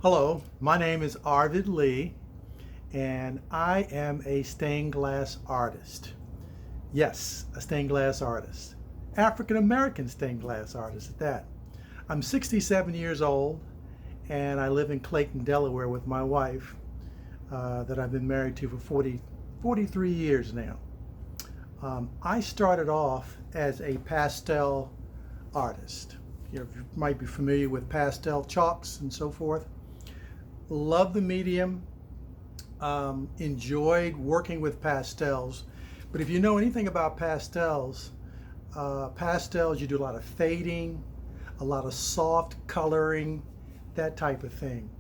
Hello, my name is Arvid Lee, and I am a stained glass artist. Yes, a stained glass artist. African American stained glass artist at that. I'm 67 years old, and I live in Clayton, Delaware with my wife that I've been married to for 43 years now. I started off as a pastel artist. You might be familiar with pastel chalks and so forth. Love the medium, enjoyed working with pastels. But if you know anything about pastels, you do a lot of fading, a lot of soft coloring, that type of thing.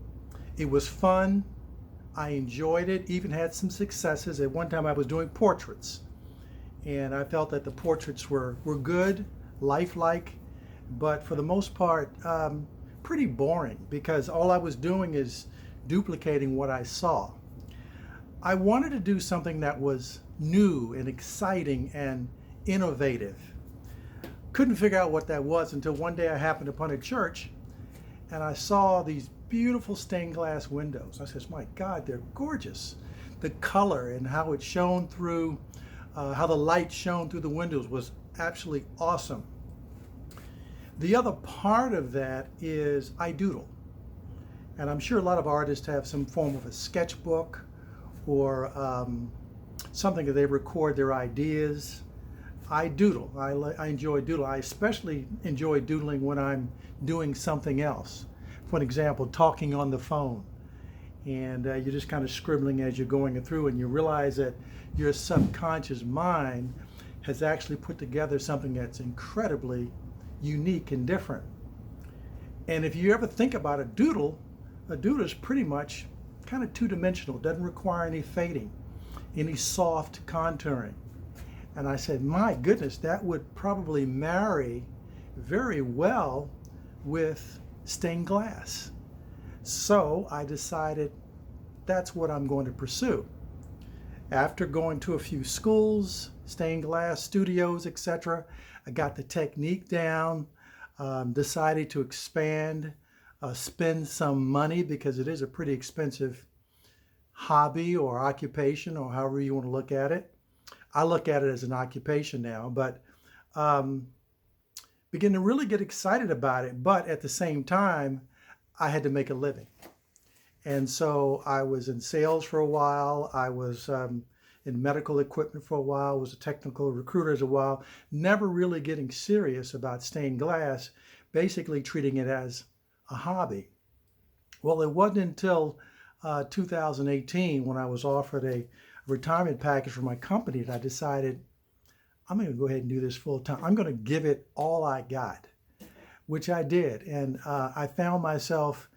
It was fun. I enjoyed it, even had some successes. At one time, I was doing portraits, and I felt that the portraits were good, lifelike, but for the most part, pretty boring because all I was doing is duplicating what I saw. I wanted to do something that was new and exciting and innovative. Couldn't figure out what that was until one day I happened upon a church and I saw these beautiful stained glass windows. I said, my God, they're gorgeous. The color and how it shone through, how the light shone through the windows was absolutely awesome. The other part of that is I doodle. And I'm sure a lot of artists have some form of a sketchbook or something that they record their ideas. I doodle. I enjoy doodle. I especially enjoy doodling when I'm doing something else. For example, talking on the phone. And you're just kind of scribbling as you're going through, and you realize that your subconscious mind has actually put together something that's incredibly unique and different. And if you ever think about a doodle is pretty much kind of two-dimensional, doesn't require any fading, any soft contouring. And I said, my goodness, that would probably marry very well with stained glass. So I decided that's what I'm going to pursue. After going to a few schools, stained glass studios, etc., I got the technique down, decided to expand, spend some money because it is a pretty expensive hobby or occupation or however you want to look at it. I look at it as an occupation now, but begin to really get excited about it. But at the same time, I had to make a living. And so I was in sales for a while. I was in medical equipment for a while, was a technical recruiter as a while, never really getting serious about stained glass, basically treating it as a hobby. Well, it wasn't until 2018 when I was offered a retirement package from my company that I decided I'm going to go ahead and do this full time. I'm going to give it all I got, which I did. And I found myself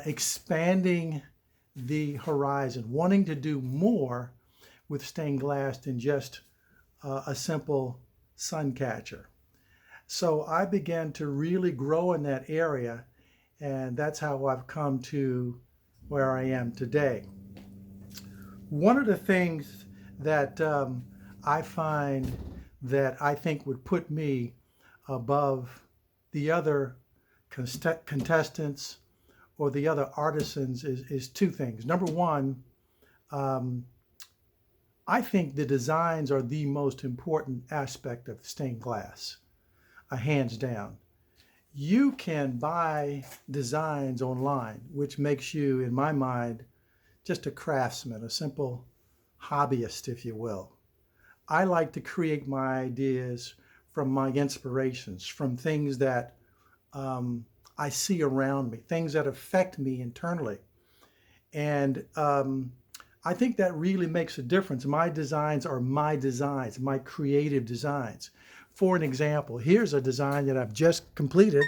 expanding the horizon, wanting to do more with stained glass than just a simple sun catcher. So I began to really grow in that area, and that's how I've come to where I am today. One of the things that I find that I think would put me above the other contestants or the other artisans is two things. Number one, I think the designs are the most important aspect of stained glass, hands down. You can buy designs online, which makes you, in my mind, just a craftsman, a simple hobbyist, if you will. I like to create my ideas from my inspirations, from things that I see around me, things that affect me internally. And I think that really makes a difference. My designs are my designs, my creative designs. For an example, here's a design that I've just completed.